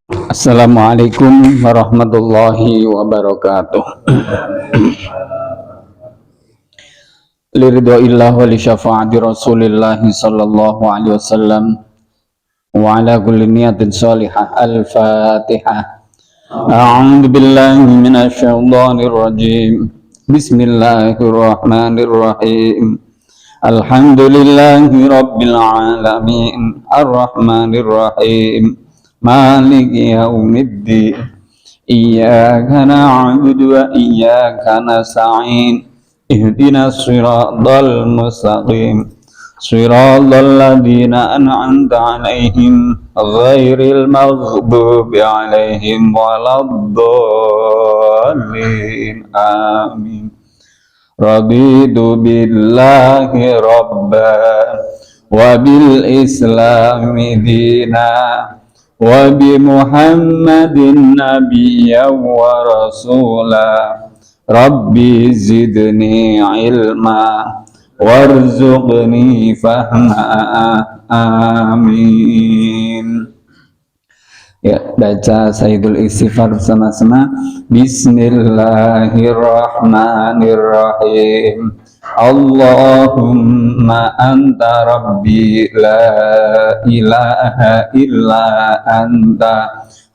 Assalamualaikum warahmatullahi wabarakatuh. Liridhoillah wa li syafaati Rasulillah sallallahu alaihi wasallam wa ala kulli niyatin shalihah. Al-Fatihah. A'udzu billahi minasy syaithanir rajim. Bismillahirrahmanirrahim. Alhamdulillahi rabbil alamin. Ar-Rahmanir Rahim. Maliki yaumiddin. Iyyaka na'budu wa iyyaka nasta'in. Ihdinas siratal mustaqim. Siratal ladzina an'amta 'alaihim ghairil maghdubi 'alaihim waladdallin. Amin. Raditu billahi rabban wa bil islami dinan wa bi Muhammadin nabiyyan wa rasula. Rabbi zidni ilma warzuqni fahma. Amin. Ya, baca Sayyidul Istighfar bersama-sama. Bismillahirrahmanirrahim. Allahumma anta rabbi la ilaha illa anta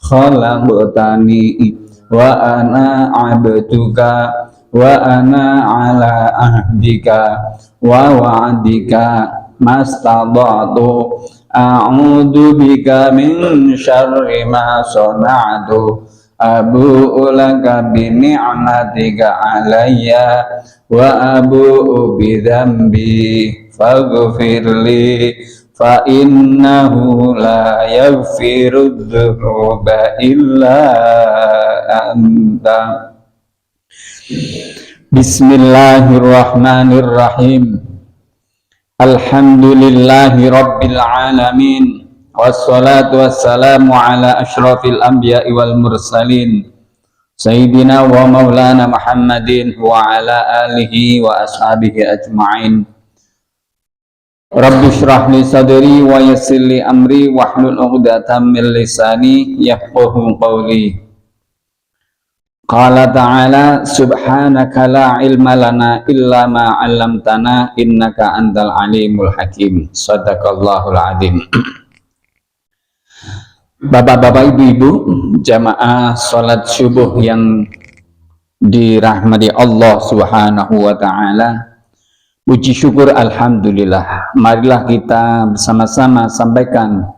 khalaqtani wa ana abduka wa ana ala ahdika wa wa'dika mastada'tu a'udzu bika min syarri ma sana'tu abu'u laka bi ni'matika alayya wa abu'u bi dzambi faghfirli fa innahu la yaghfiru dzunuba illa anta. Bismillahirrahmanirrahim. Alhamdulillahi rabbil alamin. Wassalatu wassalamu ala asyrafil anbiya'i wal mursalin Sayyidina wa maulana Muhammadin wa ala alihi wa ashabihi ajma'in. Rabbi shrah li sadri wa yassir li amri wahlul 'uqdatam min lisani yafqahu qawli. Qala ta'ala subhanaka la ilma lana illa ma 'allamtana innaka antal alimul hakim. Shadaqallahul azim. Bapak-bapak, ibu-ibu, jamaah salat subuh yang dirahmati Allah Subhanahu wa taala. Puji syukur alhamdulillah. Marilah kita bersama-sama sampaikan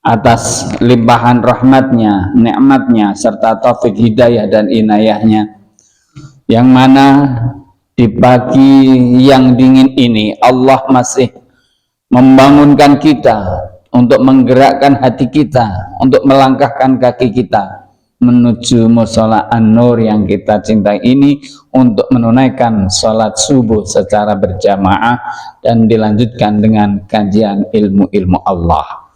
atas limpahan rahmatnya, nikmatnya, serta taufik hidayah dan inayahnya, yang mana di pagi yang dingin ini Allah masih membangunkan kita untuk menggerakkan hati kita, untuk melangkahkan kaki kita menuju mushola An-Nur yang kita cintai ini, untuk menunaikan sholat subuh secara berjamaah dan dilanjutkan dengan kajian ilmu-ilmu Allah.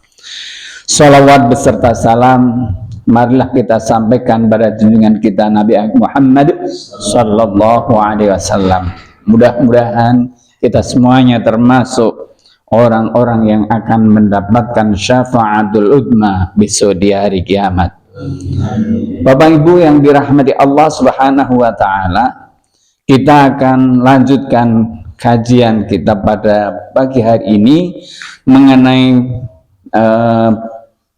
Sholawat beserta salam marilah kita sampaikan pada junjungan kita Nabi Muhammad sallallahu alaihi wasallam. Mudah-mudahan kita semuanya termasuk orang-orang yang akan mendapatkan syafaatul udma besok di hari kiamat. Bapak Ibu yang dirahmati Allah Subhanahu wa taala, kita akan lanjutkan kajian kita pada pagi hari ini mengenai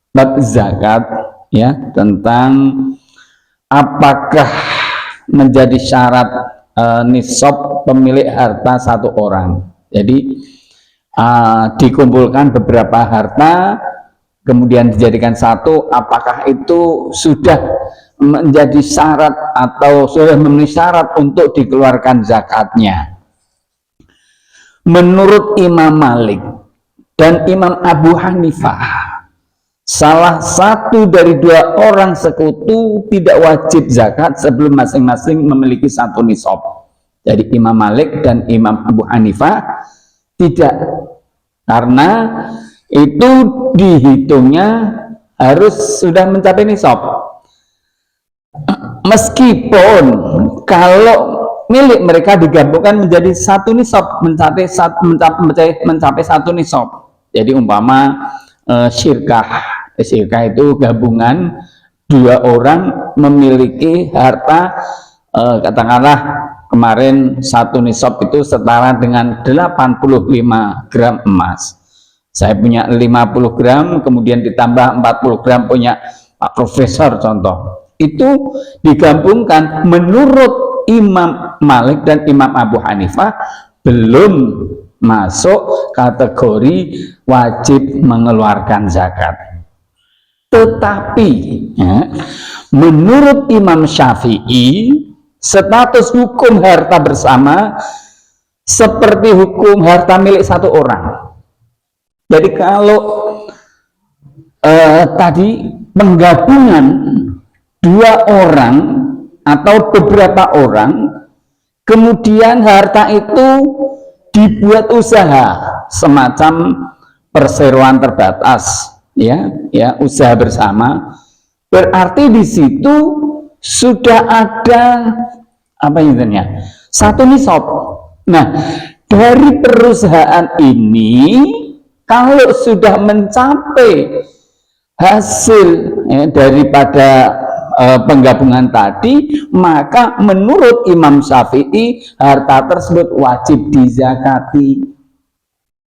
bab zakat, ya, tentang apakah menjadi syarat nisab pemilik harta satu orang. Jadi dikumpulkan beberapa harta kemudian dijadikan satu, apakah itu sudah menjadi syarat atau sudah memenuhi syarat untuk dikeluarkan zakatnya. Menurut Imam Malik dan Imam Abu Hanifah, salah satu dari dua orang sekutu tidak wajib zakat sebelum masing-masing memiliki satu nisab. Jadi Imam Malik dan Imam Abu Hanifah tidak, karena itu dihitungnya harus sudah mencapai nisab. Meskipun kalau milik mereka digabungkan menjadi satu nisab, mencapai satu nisab. Jadi umpama syirkah, SIK itu gabungan dua orang memiliki harta katakanlah kemarin satu nisab itu setara dengan 85 gram emas. Saya punya 50 gram, kemudian ditambah 40 gram punya Pak Profesor contoh. Itu digabungkan menurut Imam Malik dan Imam Abu Hanifah belum masuk kategori wajib mengeluarkan zakat. Tetapi menurut Imam Syafi'i status hukum harta bersama seperti hukum harta milik satu orang. Jadi kalau tadi penggabungan dua orang atau beberapa orang, kemudian harta itu dibuat usaha semacam perseroan terbatas, ya usaha bersama, berarti di situ sudah ada apa intinya satu nisab. Nah, dari perusahaan ini kalau sudah mencapai hasil daripada penggabungan tadi, maka menurut Imam Syafi'i harta tersebut wajib dizakati.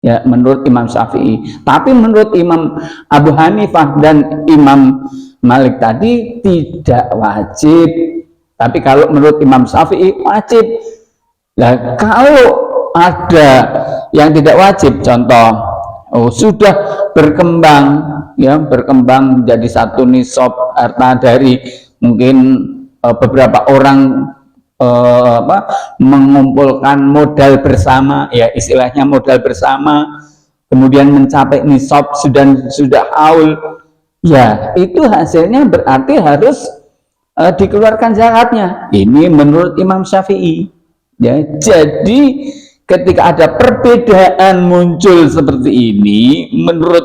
Ya, menurut Imam Syafi'i. Tapi menurut Imam Abu Hanifah dan Imam Malik tadi tidak wajib. Tapi kalau menurut Imam Syafi'i wajib. Nah, kalau ada yang tidak wajib, contoh sudah berkembang menjadi satu nisab harta dari mungkin beberapa orang mengumpulkan modal bersama, ya istilahnya modal bersama, kemudian mencapai nisab sudah haul, ya itu hasilnya berarti harus dikeluarkan zakatnya. Ini menurut Imam Syafi'i. Ya, jadi ketika ada perbedaan muncul seperti ini, menurut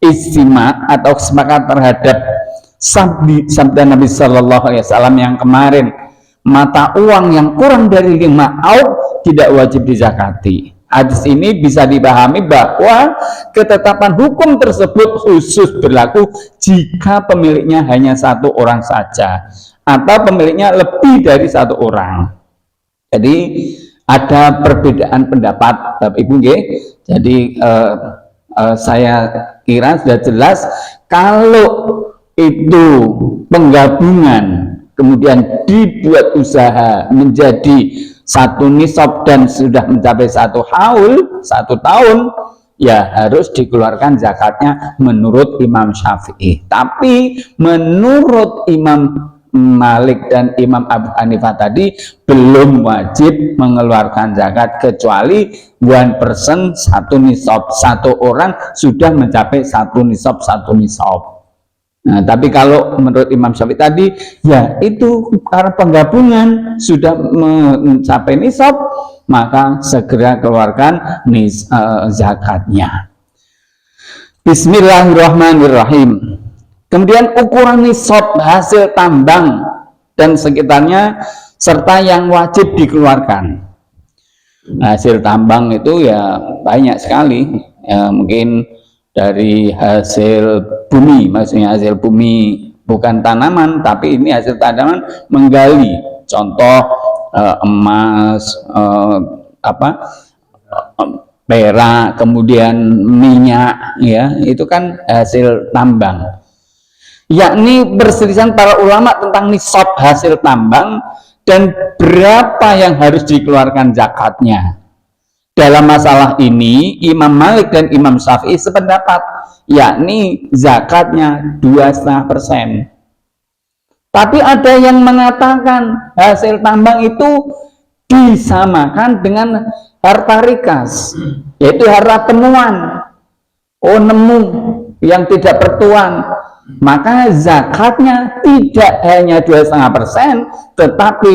ijtima atau sepakat terhadap sabda Nabi Shallallahu Alaihi Wasallam yang kemarin, mata uang yang kurang dari 5 auk tidak wajib dizakati. Hadis ini bisa dipahami bahwa ketetapan hukum tersebut khusus berlaku jika pemiliknya hanya satu orang saja atau pemiliknya lebih dari satu orang. Jadi ada perbedaan pendapat, Bapak Ibu. Jadi saya kira sudah jelas kalau itu penggabungan kemudian dibuat usaha menjadi satu nisab dan sudah mencapai satu haul, 1 tahun, ya harus dikeluarkan zakatnya menurut Imam Syafi'i. Tapi menurut Imam Malik dan Imam Abu Hanifah tadi belum wajib mengeluarkan zakat kecuali one person satu nisab, satu orang sudah mencapai satu nisab. Nah, tapi kalau menurut Imam Syafi'i tadi, ya itu karena penggabungan sudah mencapai nisab, maka segera keluarkan zakatnya. Bismillahirrahmanirrahim. Kemudian ukuran nisab hasil tambang dan sekitarnya serta yang wajib dikeluarkan. Hasil tambang itu ya banyak sekali, ya, mungkin dari hasil bumi, maksudnya hasil bumi bukan tanaman, tapi ini hasil tanaman menggali, contoh emas, perak, kemudian minyak, ya itu kan hasil tambang. Yakni perselisihan para ulama tentang nisab hasil tambang dan berapa yang harus dikeluarkan zakatnya. Dalam masalah ini Imam Malik dan Imam Syafi'i sependapat, yakni zakatnya 2,5%. Tapi ada yang mengatakan hasil tambang itu disamakan dengan harta rikas, yaitu harta temuan. Nemu yang tidak bertuan, maka zakatnya tidak hanya 2,5%, tetapi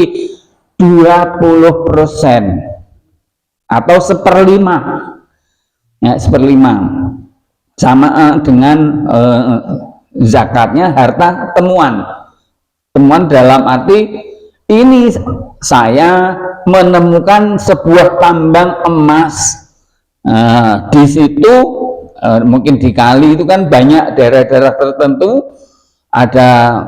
20% atau 1/5, ya 1/5 sama dengan zakatnya harta temuan. Temuan dalam arti ini saya menemukan sebuah tambang emas, di situ mungkin di kali itu kan banyak daerah-daerah tertentu ada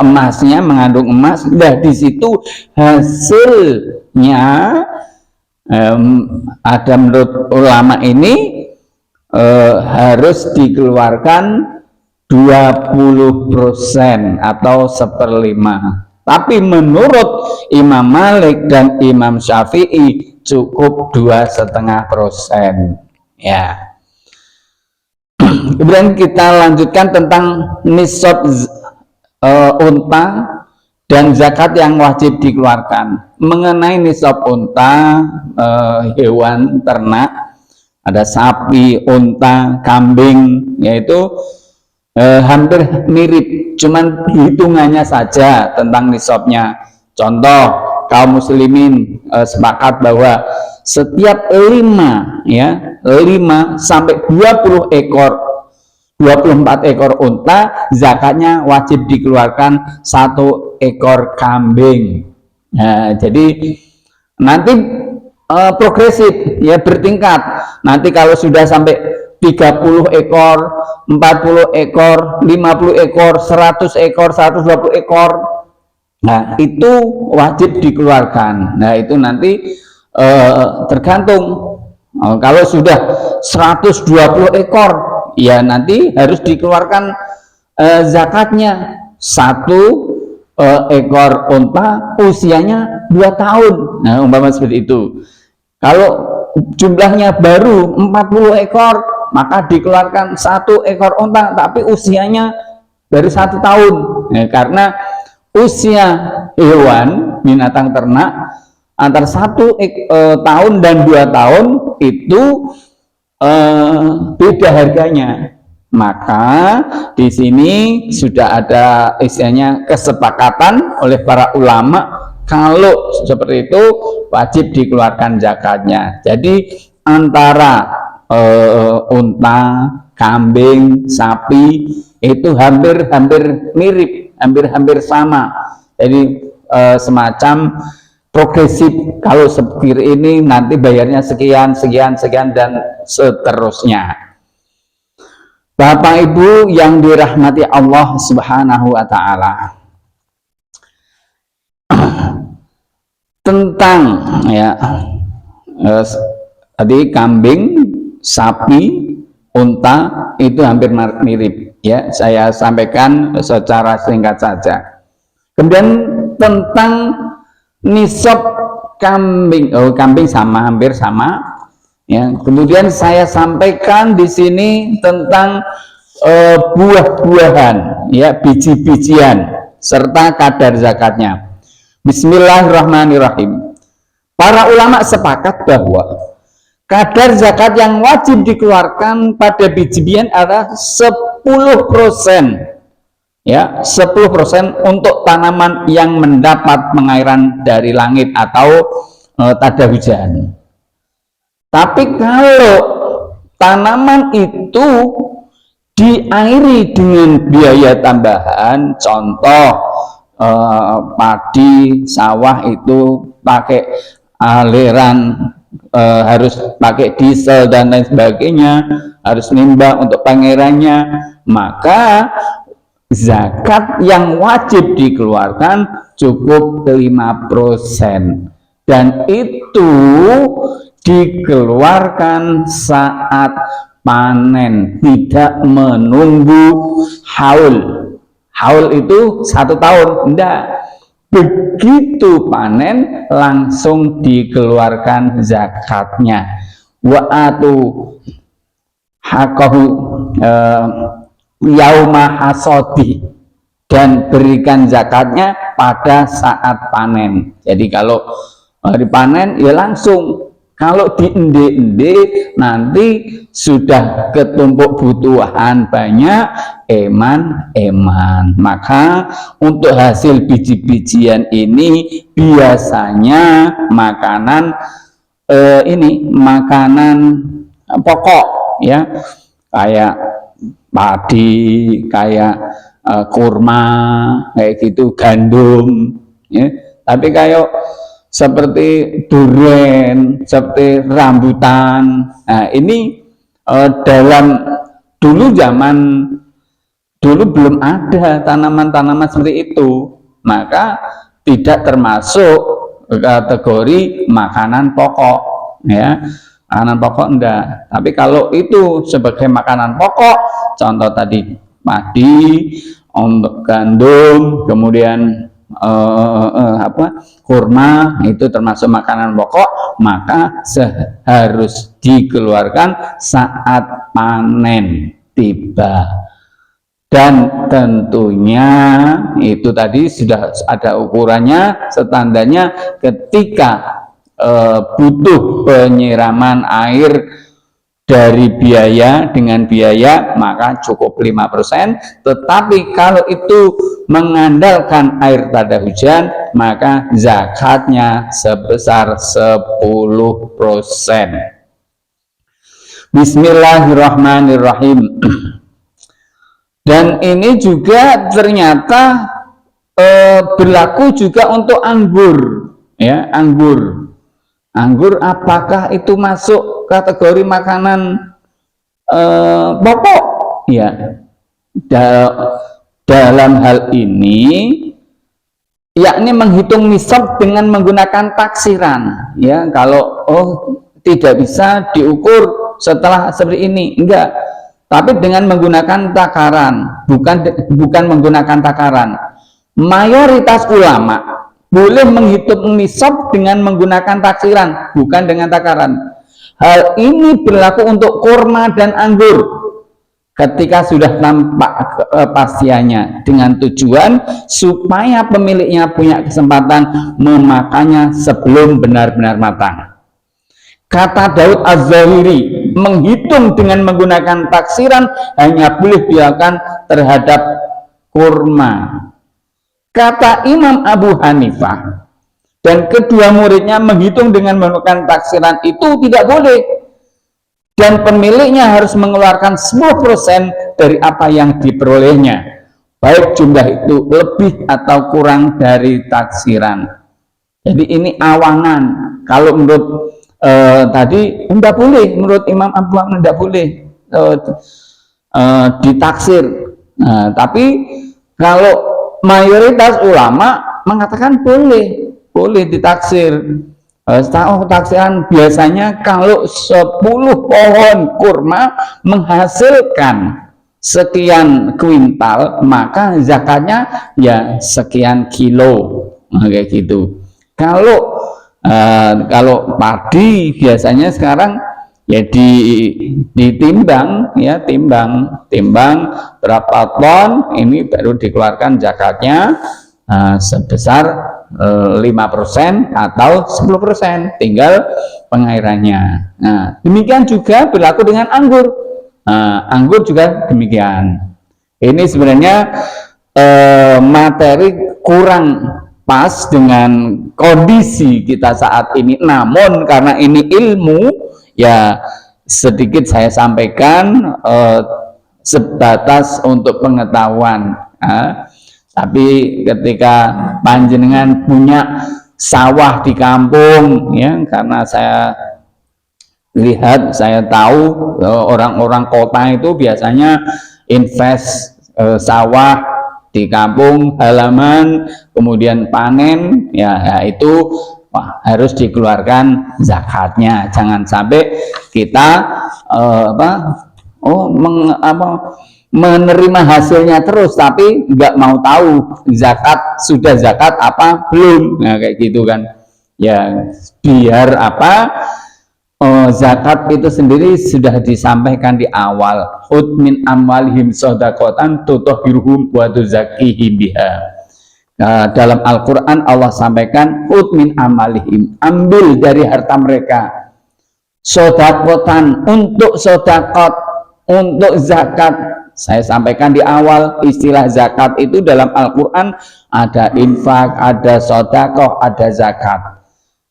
emasnya, mengandung emas. Nah, di situ hasilnya ada menurut ulama ini harus dikeluarkan 20% atau 1/5. Tapi menurut Imam Malik dan Imam Syafi'i cukup 2,5%. Ya. Kemudian kita lanjutkan tentang nisab unta dan zakat yang wajib dikeluarkan. Mengenai nisab unta, hewan ternak, ada sapi, unta, kambing, yaitu hampir mirip, cuman hitungannya saja tentang nisabnya. Contoh, kaum muslimin sepakat bahwa setiap 5 sampai 20 ekor 24 ekor unta, zakatnya wajib dikeluarkan 1 ekor kambing. Nah, jadi nanti progresif, ya, bertingkat. Nanti kalau sudah sampai 30 ekor, 40 ekor, 50 ekor, 100 ekor, 120 ekor, nah itu wajib dikeluarkan. Nah itu nanti tergantung. Kalau sudah 120 ekor, ya nanti harus dikeluarkan zakatnya. 1 ekor unta usianya 2 tahun. Nah, umpama seperti itu. Kalau jumlahnya baru 40 ekor, maka dikeluarkan 1 ekor unta, tapi usianya baru 1 tahun. Nah, karena usia hewan binatang ternak antara 1 tahun dan 2 tahun itu beda harganya. Maka di sini sudah ada istilahnya kesepakatan oleh para ulama, kalau seperti itu wajib dikeluarkan zakatnya. Jadi antara unta, kambing, sapi itu hampir mirip, hampir sama. Jadi semacam progresif. Kalau seperti ini nanti bayarnya sekian dan seterusnya. Bapak Ibu yang dirahmati Allah Subhanahu wa taala. Tentang ya tadi kambing, sapi, unta itu hampir mirip, ya. Saya sampaikan secara singkat saja. Kemudian tentang nisab kambing, kambing sama, hampir sama. Ya, kemudian saya sampaikan di sini tentang buah-buahan, ya, biji-bijian serta kadar zakatnya. Bismillahirrahmanirrahim. Para ulama sepakat bahwa kadar zakat yang wajib dikeluarkan pada biji-bijian adalah 10%. Ya, 10% untuk tanaman yang mendapat pengairan dari langit atau tada hujan. Tapi kalau tanaman itu diairi dengan biaya tambahan, contoh padi, sawah itu pakai aliran, harus pakai diesel dan lain sebagainya, harus nimba untuk pengairannya, maka zakat yang wajib dikeluarkan cukup 5%, dan itu dikeluarkan saat panen, tidak menunggu haul. Haul itu 1 tahun, enggak. Begitu panen langsung dikeluarkan zakatnya. Wa atu haqahu yauma hasodi, dan berikan zakatnya pada saat panen. Jadi kalau hari panen ya langsung. Kalau diende-ende nanti sudah ketumpuk butuhan banyak, eman. Maka untuk hasil biji-bijian ini biasanya makanan makanan pokok, ya, kayak padi, kayak kurma, kayak gitu, gandum, ya. Tapi kayak seperti durian, seperti rambutan, nah ini dalam dulu belum ada tanaman-tanaman seperti itu, maka tidak termasuk kategori makanan pokok, ya. Makanan pokok enggak. Tapi kalau itu sebagai makanan pokok, contoh tadi padi, untuk gandum, kemudian kurma, itu termasuk makanan pokok, maka harus dikeluarkan saat panen tiba. Dan tentunya itu tadi sudah ada ukurannya, standarnya. Ketika butuh penyiraman air dari biaya dengan biaya, maka cukup 5%. Tetapi kalau itu mengandalkan air tanda hujan, maka zakatnya sebesar 10%. Bismillahirrahmanirrahim. Dan ini juga ternyata berlaku juga untuk anggur, ya. Anggur apakah itu masuk kategori makanan pokok? Ya, dalam hal ini yakni menghitung nisab dengan menggunakan taksiran, ya. Kalau tidak bisa diukur setelah seperti ini, enggak, tapi dengan menggunakan takaran, bukan menggunakan takaran. Mayoritas ulama boleh menghitung nisab dengan menggunakan taksiran, bukan dengan takaran. Hal ini berlaku untuk kurma dan anggur ketika sudah nampak kepastiannya, dengan tujuan supaya pemiliknya punya kesempatan memakannya sebelum benar-benar matang. Kata Daud Az-Zahiri, menghitung dengan menggunakan taksiran hanya boleh dilakukan terhadap kurma. Kata Imam Abu Hanifah dan kedua muridnya, menghitung dengan menggunakan taksiran itu tidak boleh, dan pemiliknya harus mengeluarkan 10% dari apa yang diperolehnya, baik jumlah itu lebih atau kurang dari taksiran. Jadi ini awangan. Kalau menurut tadi tidak boleh, menurut Imam Abu Hanifah tidak boleh ditaksir. Tapi kalau mayoritas ulama mengatakan boleh ditaksir. Taksiran biasanya kalau 10 pohon kurma menghasilkan sekian kuintal, maka zakatnya ya sekian kilo, kayak gitu. Kalau padi biasanya sekarang ya ditimbang, ya, timbang berapa ton, ini baru dikeluarkan zakatnya sebesar 5% atau 10%, tinggal pengairannya. Nah, demikian juga berlaku dengan anggur. Anggur juga demikian. Ini sebenarnya materi kurang pas dengan kondisi kita saat ini, namun karena ini ilmu, ya sedikit saya sampaikan sebatas untuk pengetahuan. Tapi ketika panjenengan punya sawah di kampung, ya, karena saya lihat, saya tahu orang-orang kota itu biasanya invest sawah di kampung halaman, kemudian panen, ya itu harus dikeluarkan zakatnya. Jangan sampai kita menerima hasilnya terus tapi nggak mau tahu sudah zakat apa belum. Nah, kayak gitu kan, ya. Biar zakat itu sendiri sudah disampaikan di awal, khudz min amwalihim shadaqatan tutahhiruhum wa tuzakkihim biha. Dalam Al-Quran Allah sampaikan khudz min amwalihim, ambil dari harta mereka, shadaqatan, untuk shadaqat, untuk zakat. Saya sampaikan di awal, istilah zakat itu dalam Al-Quran ada infak, ada shadaqah, ada zakat.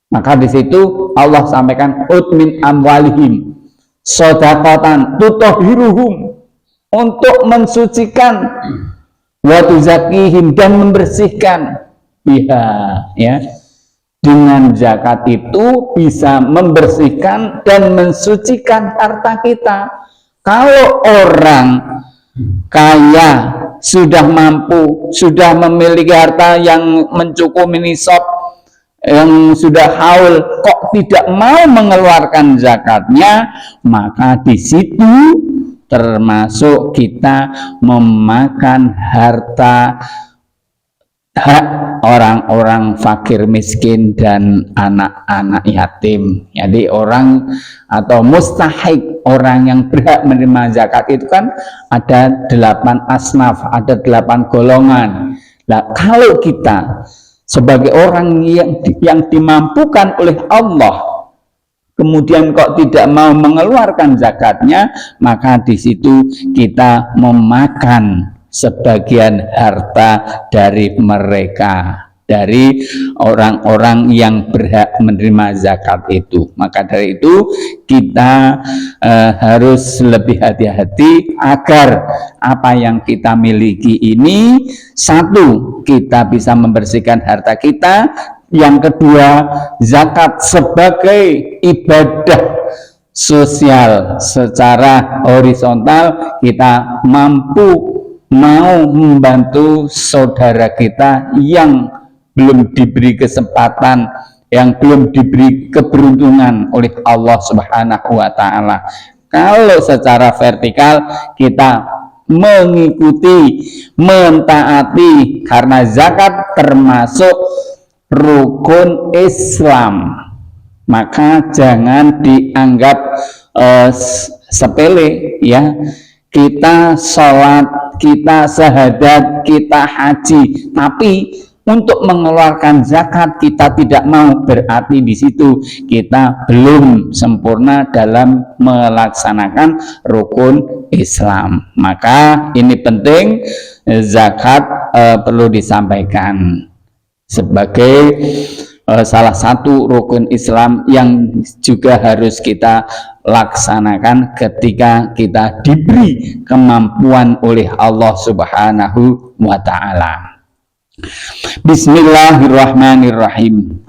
Maka di situ Allah sampaikan khudz min amwalihim shadaqatan tutahhiruhum, untuk mensucikan, wa tuzakkihim, dan membersihkan biha, ya. dengan zakat itu bisa membersihkan dan mensucikan harta kita. Kalau orang kaya sudah mampu, sudah memiliki harta yang mencukupi nisab, yang sudah haul, kok tidak mau mengeluarkan zakatnya, maka di situ termasuk kita memakan harta hak orang-orang fakir miskin dan anak-anak yatim. Jadi orang atau mustahik, orang yang berhak menerima zakat itu kan ada 8 asnaf, ada 8 golongan. Nah, kalau kita sebagai orang yang dimampukan oleh Allah, kemudian kok tidak mau mengeluarkan zakatnya, maka di situ kita memakan sebagian harta dari mereka, dari orang-orang yang berhak menerima zakat itu. Maka dari itu kita harus lebih hati-hati agar apa yang kita miliki ini, satu, kita bisa membersihkan harta kita. Yang kedua, zakat sebagai ibadah sosial secara horizontal, kita mampu mau membantu saudara kita yang belum diberi kesempatan, yang belum diberi keberuntungan oleh Allah Subhanahu wa Ta'ala. Kalau secara vertikal kita mengikuti, mentaati, karena zakat termasuk rukun Islam, maka jangan dianggap sepele ya. Kita sholat, kita syahadat, kita haji, tapi untuk mengeluarkan zakat kita tidak mau, berarti di situ kita belum sempurna dalam melaksanakan rukun Islam. Maka ini penting, zakat perlu disampaikan sebagai salah satu rukun Islam yang juga harus kita laksanakan ketika kita diberi kemampuan oleh Allah Subhanahu wa Ta'ala. Bismillahirrahmanirrahim.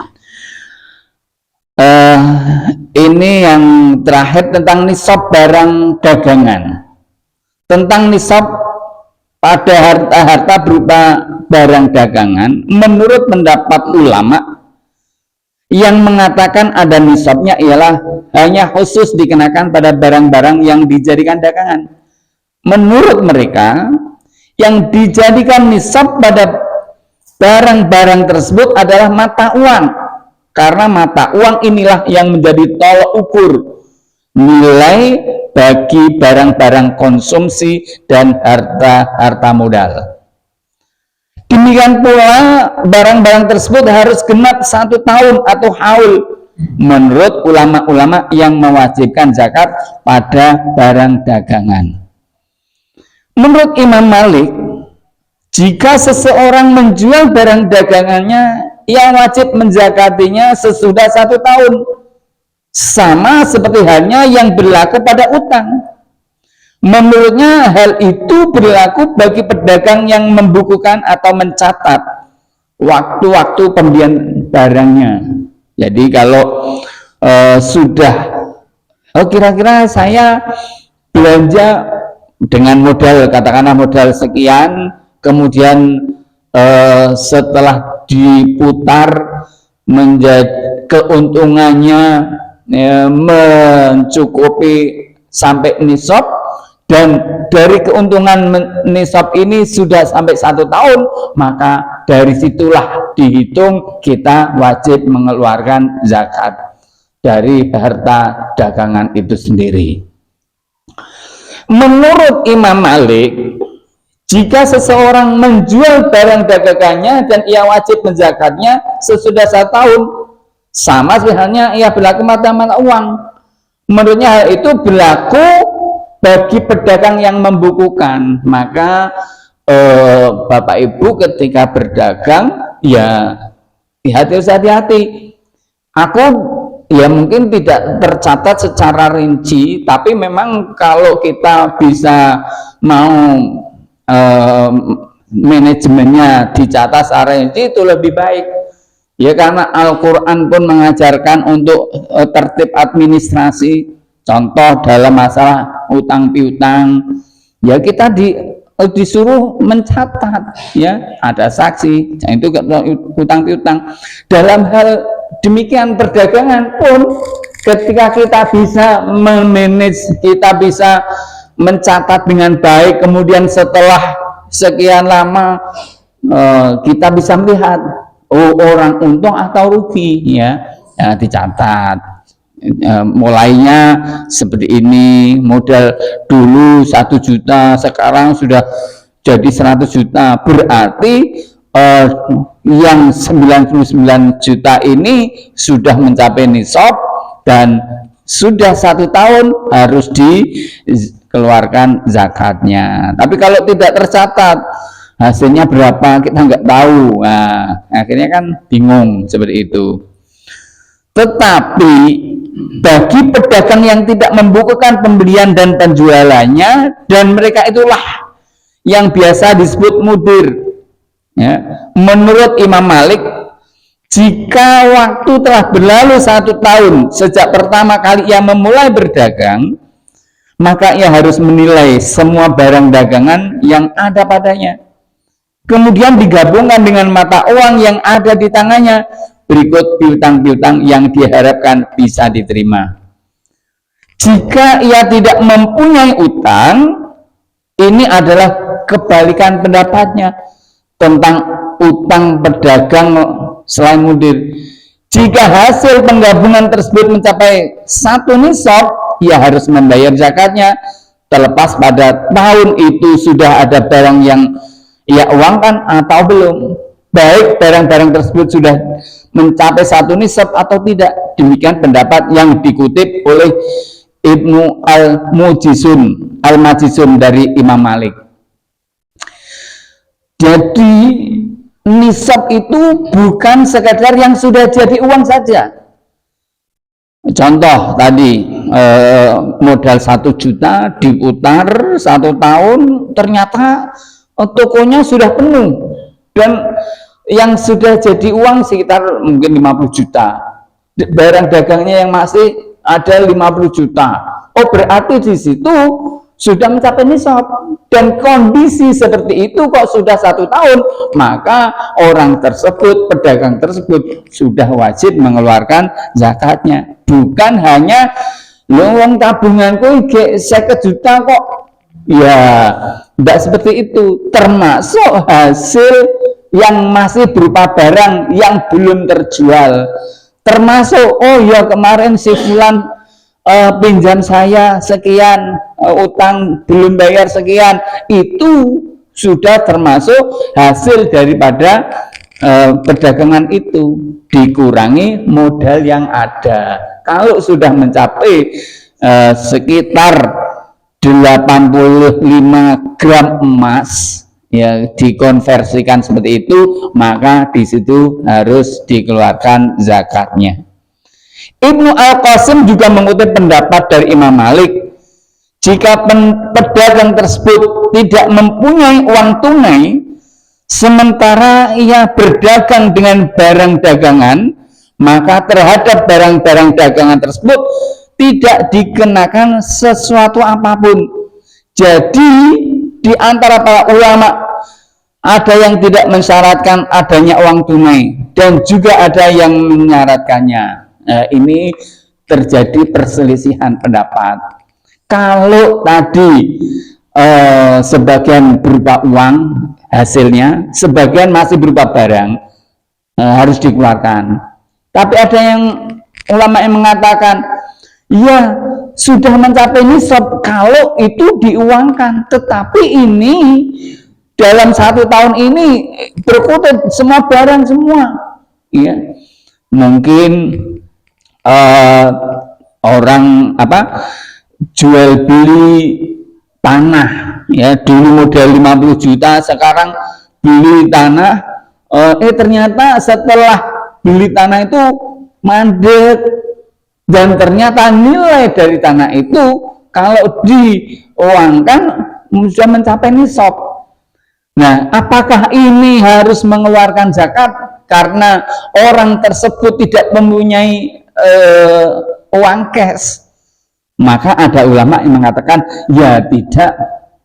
Ini yang terakhir tentang nisab barang dagangan. Tentang nisab pada harta-harta berupa barang dagangan, menurut pendapat ulama yang mengatakan ada nisabnya ialah hanya khusus dikenakan pada barang-barang yang dijadikan dagangan. Menurut mereka, yang dijadikan nisab pada barang-barang tersebut adalah mata uang, karena mata uang inilah yang menjadi tolak ukur nilai bagi barang-barang konsumsi dan harta modal. Demikian pula barang-barang tersebut harus genap 1 tahun atau haul, menurut ulama-ulama yang mewajibkan zakat pada barang dagangan. Menurut Imam Malik, jika seseorang menjual barang dagangannya, ia wajib menzakatinya sesudah 1 tahun, sama seperti halnya yang berlaku pada utang. Menurutnya hal itu berlaku bagi pedagang yang membukukan atau mencatat waktu-waktu pembelian barangnya. Jadi kalau kira-kira saya belanja dengan modal, katakanlah modal sekian, kemudian setelah diputar menjadi keuntungannya mencukupi sampai nisab, dan dari keuntungan nisab ini sudah sampai 1 tahun, maka dari situlah dihitung kita wajib mengeluarkan zakat dari harta dagangan itu sendiri. Menurut Imam Malik, jika seseorang menjual barang dagangannya dan ia wajib menzakatnya sesudah 1 tahun, sama halnya ia berlaku mata uang. Menurutnya hal itu berlaku bagi pedagang yang membukukan. Maka Bapak Ibu ketika berdagang ya harus hati-hati. Aku ya mungkin tidak tercatat secara rinci, tapi memang kalau kita bisa mau manajemennya dicatat secara rinci itu lebih baik. Ya karena Al-Quran pun mengajarkan untuk tertib administrasi. Contoh dalam masalah utang piutang, ya kita disuruh mencatat, ya ada saksi, itu utang piutang. Dalam hal demikian perdagangan pun, ketika kita bisa memanage, kita bisa mencatat dengan baik, kemudian setelah sekian lama kita bisa melihat orang untung atau rugi, ya dicatat. Mulainya seperti ini, modal dulu 1 juta, sekarang sudah jadi 100 juta, berarti yang 99 juta ini sudah mencapai nisab dan sudah 1 tahun harus dikeluarkan zakatnya. Tapi kalau tidak tercatat hasilnya berapa kita nggak tahu, nah, akhirnya kan bingung seperti itu. Tetapi bagi pedagang yang tidak membukukan pembelian dan penjualannya, dan mereka itulah yang biasa disebut mudir, ya, menurut Imam Malik, jika waktu telah berlalu 1 tahun sejak pertama kali ia memulai berdagang, maka ia harus menilai semua barang dagangan yang ada padanya, kemudian digabungkan dengan mata uang yang ada di tangannya. Berikut piutang-piutang yang diharapkan bisa diterima. Jika ia tidak mempunyai utang, ini adalah kebalikan pendapatnya tentang utang pedagang selain mudir. Jika hasil penggabungan tersebut mencapai 1 nisab, ia harus membayar zakatnya, terlepas pada tahun itu sudah ada barang yang ia uangkan atau belum, baik barang-barang tersebut sudah mencapai 1 nisab atau tidak. Demikian pendapat yang dikutip oleh Ibnu Al-Majishun dari Imam Malik. Jadi nisab itu bukan sekedar yang sudah jadi uang saja. Contoh tadi, modal 1 juta diputar 1 tahun, ternyata tokonya sudah penuh dan yang sudah jadi uang sekitar mungkin 50 juta, barang dagangnya yang masih ada 50 juta. Oh, berarti di situ sudah mencapai nisab, dan kondisi seperti itu kok sudah 1 tahun, maka orang tersebut, pedagang tersebut sudah wajib mengeluarkan zakatnya. Bukan hanya uang tabunganku 50 juta kok, ya tidak seperti itu, termasuk hasil yang masih berupa barang yang belum terjual, termasuk oh ya kemarin si fulan pinjam saya sekian, utang belum bayar sekian, itu sudah termasuk hasil daripada perdagangan itu, dikurangi modal yang ada. Kalau sudah mencapai sekitar 85 gram emas, ya dikonversikan seperti itu, maka di situ harus dikeluarkan zakatnya. Ibnu Al-Qasim juga mengutip pendapat dari Imam Malik, jika pedagang tersebut tidak mempunyai uang tunai sementara ia berdagang dengan barang dagangan, maka terhadap barang-barang dagangan tersebut tidak dikenakan sesuatu apapun. Jadi di antara para ulama ada yang tidak mensyaratkan adanya uang tunai dan juga ada yang menyaratkannya. Nah, ini terjadi perselisihan pendapat. Kalau tadi sebagian berupa uang hasilnya, sebagian masih berupa barang, harus dikeluarkan. Tapi ada yang ulama yang mengatakan, ya sudah mencapai nisab kalau itu diuangkan, tetapi ini dalam 1 tahun ini berkutat semua barang semua, ya mungkin orang jual beli tanah, ya dulu modal 50 juta, sekarang beli tanah, ternyata setelah beli tanah itu mandek, dan ternyata nilai dari tanah itu kalau diuangkan sudah mencapai nisab. Nah, apakah ini harus mengeluarkan zakat? karena orang tersebut tidak mempunyai uang cash, maka ada ulama yang mengatakan ya tidak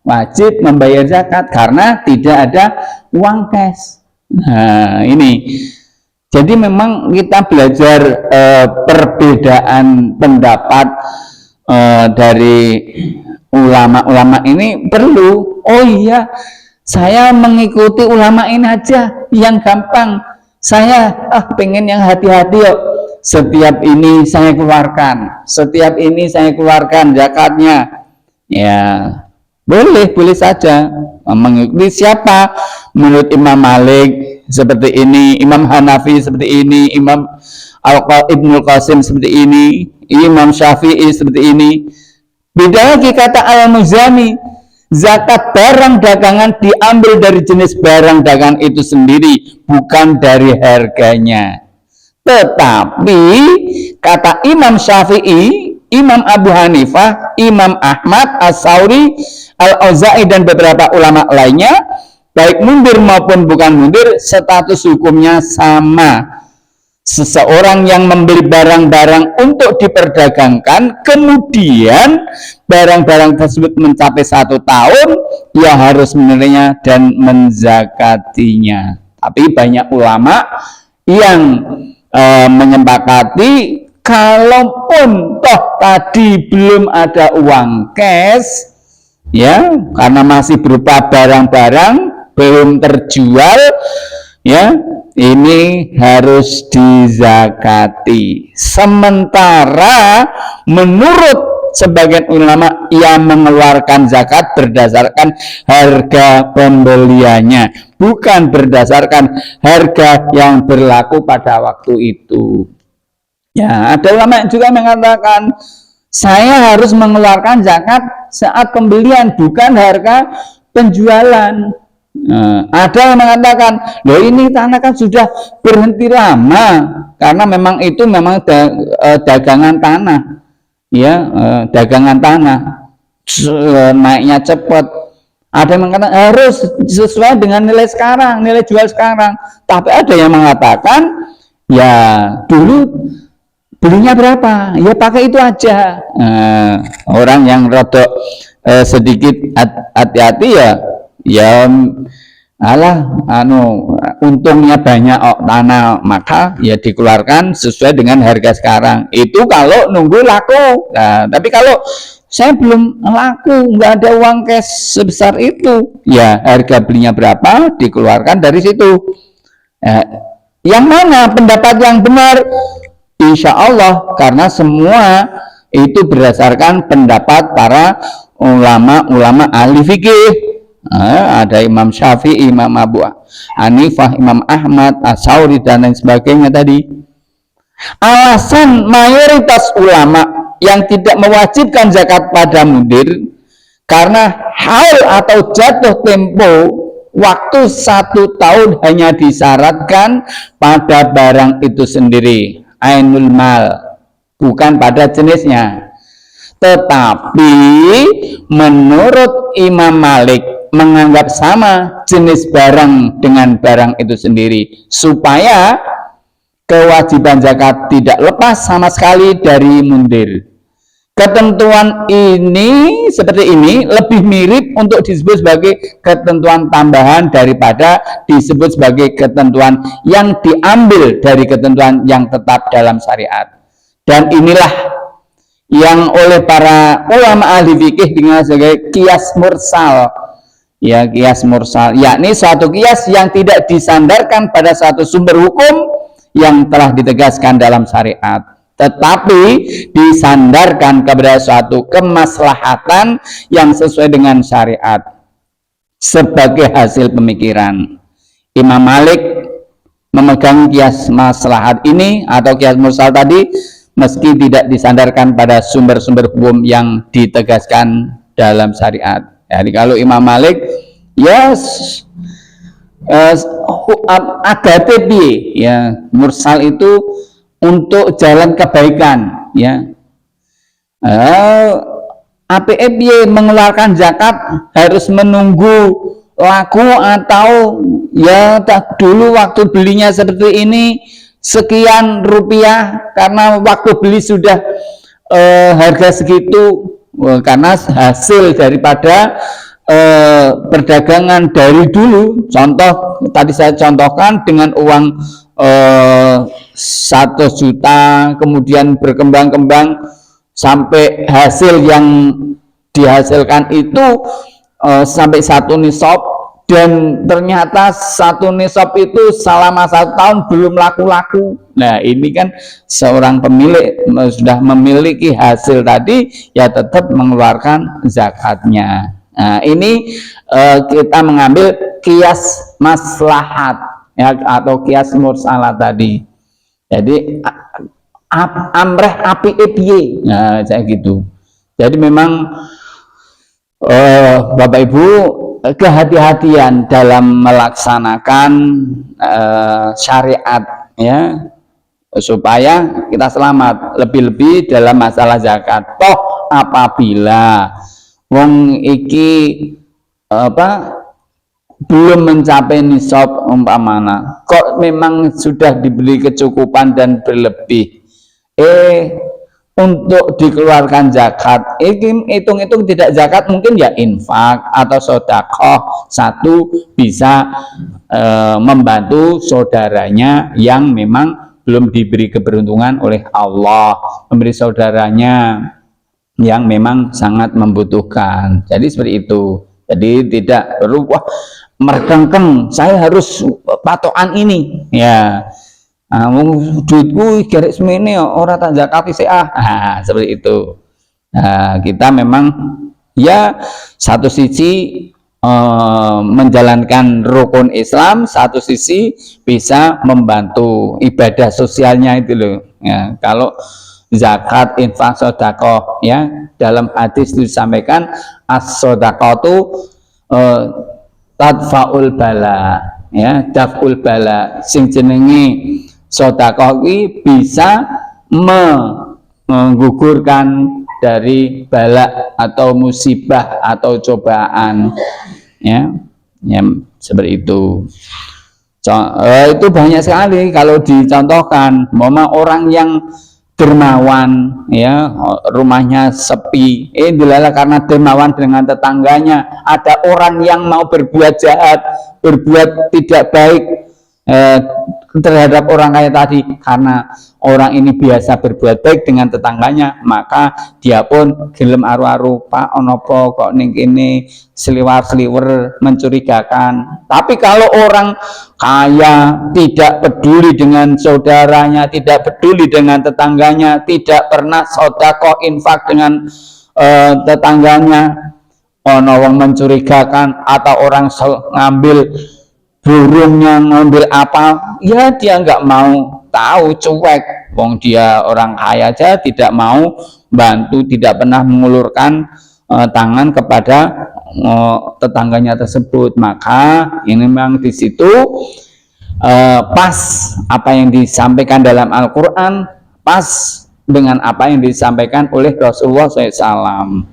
wajib membayar zakat karena tidak ada uang cash. Nah, ini jadi memang kita belajar perbedaan pendapat dari ulama-ulama ini perlu. Oh iya, saya mengikuti ulama ini aja yang gampang, saya pengen yang hati-hati yuk. Setiap ini saya keluarkan, setiap ini saya keluarkan zakatnya. Ya boleh saja mengikuti siapa. Menurut Imam Malik seperti ini, Imam Hanafi seperti ini, Imam Ibnul Qasim seperti ini, Imam Syafi'i seperti ini. Beda lagi kata Al-Muzani, zakat barang dagangan diambil dari jenis barang dagangan itu sendiri, bukan dari harganya. Tetapi kata Imam Syafi'i, Imam Abu Hanifah, Imam Ahmad, As-Sauri, Al-Auza'i dan beberapa ulama lainnya, baik mundir maupun bukan mundir, status hukumnya sama. Seseorang yang membeli barang-barang untuk diperdagangkan, kemudian barang-barang tersebut mencapai 1 tahun, ia harus menerimanya dan menzakatinya. Tapi banyak ulama yang menyepakati kalaupun toh tadi belum ada uang cash, ya, karena masih berupa barang-barang belum terjual, ya, ini harus dizakati. Sementara menurut sebagian ulama yang mengeluarkan zakat berdasarkan harga pembeliannya, bukan berdasarkan harga yang berlaku pada waktu itu. Ya, ada ulama yang juga mengatakan saya harus mengeluarkan zakat saat pembelian, bukan harga penjualan. Ada yang mengatakan, loh ini tanah kan sudah berhenti lama, karena memang itu memang dagangan tanah, ya, dagangan tanah naiknya cepat. Ada yang mengatakan harus sesuai dengan nilai sekarang, nilai jual sekarang. Tapi ada yang mengatakan ya dulu belinya berapa, ya pakai itu aja. Orang yang rodok sedikit hati-hati ya untungnya banyak tanah, maka ya dikeluarkan sesuai dengan harga sekarang. Itu kalau nunggu laku. Nah, tapi kalau saya belum laku, nggak ada uang cash sebesar itu, ya harga belinya berapa dikeluarkan dari situ. Yang mana pendapat yang benar? Insya Allah, karena semua itu berdasarkan pendapat para ulama-ulama ahli fikih. Ada Imam Syafi'i, Imam Abu Hanifah, Imam Ahmad, As-Sauri dan lain sebagainya tadi. Alasan mayoritas ulama yang tidak mewajibkan zakat pada mundir karena haul atau jatuh tempo waktu 1 tahun hanya disyaratkan pada barang itu sendiri, ainul mal, bukan pada jenisnya. Tetapi menurut Imam Malik menganggap sama jenis barang dengan barang itu sendiri, supaya kewajiban zakat tidak lepas sama sekali dari mundir. Ketentuan ini seperti ini lebih mirip untuk disebut sebagai ketentuan tambahan daripada disebut sebagai ketentuan yang diambil dari ketentuan yang tetap dalam syariat. Dan inilah yang oleh para ulama ahli fikih dikenal sebagai qiyas mursal. Ya, qiyas mursal, yakni suatu qiyas yang tidak disandarkan pada satu sumber hukum yang telah ditegaskan dalam syariat, tetapi disandarkan kepada suatu kemaslahatan yang sesuai dengan syariat. Sebagai hasil pemikiran, Imam Malik memegang qiyas maslahat ini atau qiyas mursal tadi, meski tidak disandarkan pada sumber-sumber hukum yang ditegaskan dalam syariat. Jadi kalau Imam Malik ya agate piye, ya mursal itu untuk jalan kebaikan, ya. APE piye mengeluarkan zakat harus menunggu laku, atau ya tak dulu waktu belinya seperti ini sekian rupiah, karena waktu beli sudah harga segitu, karena hasil daripada perdagangan dari dulu. Contoh tadi saya contohkan dengan uang 1 juta, kemudian berkembang-kembang sampai hasil yang dihasilkan itu sampai 1 nisab, dan ternyata 1 nisab itu selama 1 tahun belum laku-laku. Nah, ini kan seorang pemilik sudah memiliki hasil tadi, ya tetap mengeluarkan zakatnya. Nah, ini kita mengambil kias maslahat, ya, atau kias mursalah tadi. Jadi amreh api piye, nah saya gitu. Jadi memang Bapak Ibu, kehati-hatian dalam melaksanakan syariat, ya, supaya kita selamat, lebih-lebih dalam masalah zakat. Toh apabila wong iki belum mencapai nisab umpamana, kok memang sudah diberi kecukupan dan berlebih, untuk dikeluarkan zakat, hitung-hitung tidak zakat, mungkin ya infak atau sedekah, satu bisa membantu saudaranya yang memang belum diberi keberuntungan oleh Allah, memberi saudaranya yang memang sangat membutuhkan. Jadi seperti itu. Jadi tidak perlu merengkeng, saya harus patokan ini, ya. Duitku garek semene ora tak zakati sik seperti itu. Nah, kita memang ya satu sisi menjalankan rukun Islam, satu sisi bisa membantu ibadah sosialnya itu loh. Ya, kalau zakat, infak, sedekah, ya, dalam hadis itu disampaikan as-shadaqatu tadfaul bala, ya, daful bala, sing jenenge sedekah iki bisa menggugurkan dari bala atau musibah atau cobaan, ya, ya seperti itu. Itu banyak sekali kalau dicontohkan. Mama orang yang dermawan, ya, rumahnya sepi, dilala karena dermawan dengan tetangganya. Ada orang yang mau berbuat jahat, berbuat tidak baik terhadap orang kaya tadi, karena orang ini biasa berbuat baik dengan tetangganya, maka dia pun gelem aru-aru, Pak onopo kok ning kene seliwar-seliwer, mencurigakan. Tapi kalau orang kaya tidak peduli dengan saudaranya, tidak peduli dengan tetangganya, tidak pernah sedekah infak dengan tetangganya, ono wong mencurigakan atau orang ngambil burungnya, ngambil apa, ya dia nggak mau tahu, cuek. Wong dia orang kaya aja tidak mau bantu, tidak pernah mengulurkan tangan kepada tetangganya tersebut. Maka ini memang di situ pas apa yang disampaikan dalam Al-Quran, pas dengan apa yang disampaikan oleh Rasulullah SAW.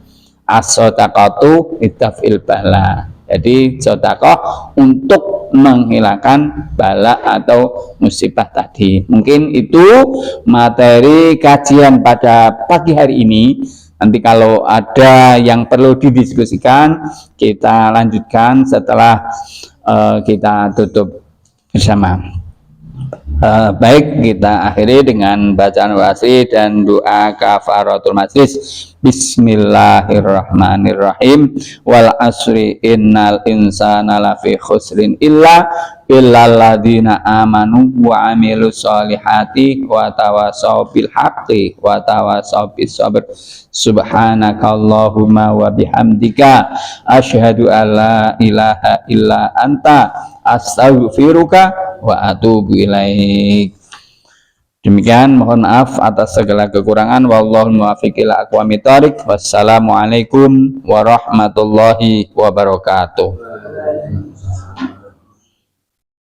As-shadaqatu idafil bala. Jadi sedekah untuk menghilangkan bala atau musibah tadi. Mungkin itu materi kajian pada pagi hari ini. Nanti kalau ada yang perlu didiskusikan, kita lanjutkan setelah kita tutup bersama. Baik, kita akhiri dengan bacaan wasi dan doa kafaratul majlis. Bismillahirrahmanirrahim. Wal asri innal insana lafi khusrin illa billalladzina amanu wa amilus solihati wa tawasaw bil haqqi wa tawasaw bis sabr. Subhanakallahumma wa bihamdika asyhadu an la ilaha illa anta astaghfiruka wa atubu ilaik. Demikian, mohon maaf atas segala kekurangan. Wallahul muwaffiq ila aqwamit thoriq. Wassalamualaikum warahmatullahi wabarakatuh.